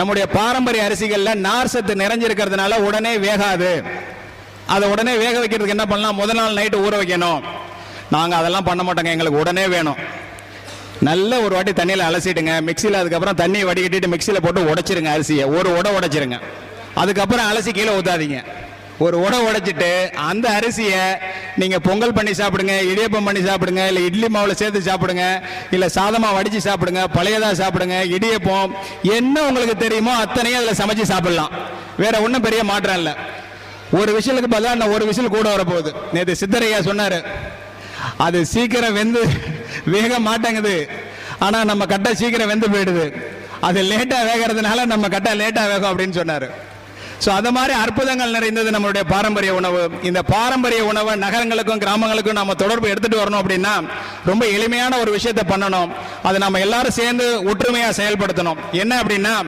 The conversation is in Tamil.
நம்முடைய பாரம்பரிய அரிசிகள்ல நார் சத்து நிறைஞ்சிருக்கிறதுனால உடனே வேகாது. அதை உடனே வேக வைக்கிறதுக்கு என்ன பண்ணலாம், முதல் நாள் நைட்டு ஊற வைக்கணும். நாங்கள் அதெல்லாம் பண்ண மாட்டோங்க, எங்களுக்கு உடனே வேணும். நல்ல ஒரு வாட்டி தண்ணியில் அலசிட்டுங்க, மிக்சியில் அதுக்கப்புறம் தண்ணியை வடிகட்டிட்டு மிக்சியில் போட்டு உடைச்சிருங்க. அரிசியை ஒரு உடை உடைச்சிருங்க. அதுக்கப்புறம் அலசி கீழே ஊற்றாதீங்க. ஒரு உடை உடைச்சிட்டு அந்த அரிசியை நீங்கள் பொங்கல் பண்ணி சாப்பிடுங்க, இடியப்பம் பண்ணி சாப்பிடுங்க, இல்லை இட்லி மாவில் சேர்த்து சாப்பிடுங்க, இல்லை சாதமாக வடித்து சாப்பிடுங்க, பழையதாக சாப்பிடுங்க, இடியப்பம் என்ன உங்களுக்கு தெரியுமோ அத்தனையும் அதில் சமைச்சு சாப்பிடலாம். வேற ஒன்றும் பெரிய மாற்றம் இல்லை. ஒரு விசிலுக்கு பதிலாக நான் ஒரு விசில் கூட வரப்போகுது. நேற்று சித்தரையா சொன்னார், அது சீக்கிரம் வெந்து வேக மாட்டேங்குது, ஆனால் நம்ம கட்டை சீக்கிரம் வெந்து போயிடுது. அது லேட்டாக வேகிறதுனால நம்ம கட்டை லேட்டாக வேகும் அப்படின்னு சொன்னார். ஸோ அது மாதிரி அற்புதங்கள் நிறைந்தது நம்மளுடைய பாரம்பரிய உணவு. இந்த பாரம்பரிய உணவை நகரங்களுக்கும் கிராமங்களுக்கும் நம்ம தொடர்பு எடுத்துட்டு வரணும் அப்படின்னா ரொம்ப எளிமையான ஒரு விஷயத்தை பண்ணணும். அதை நம்ம எல்லாரும் சேர்ந்து ஒற்றுமையாக செயல்படுத்தணும். என்ன அப்படின்னா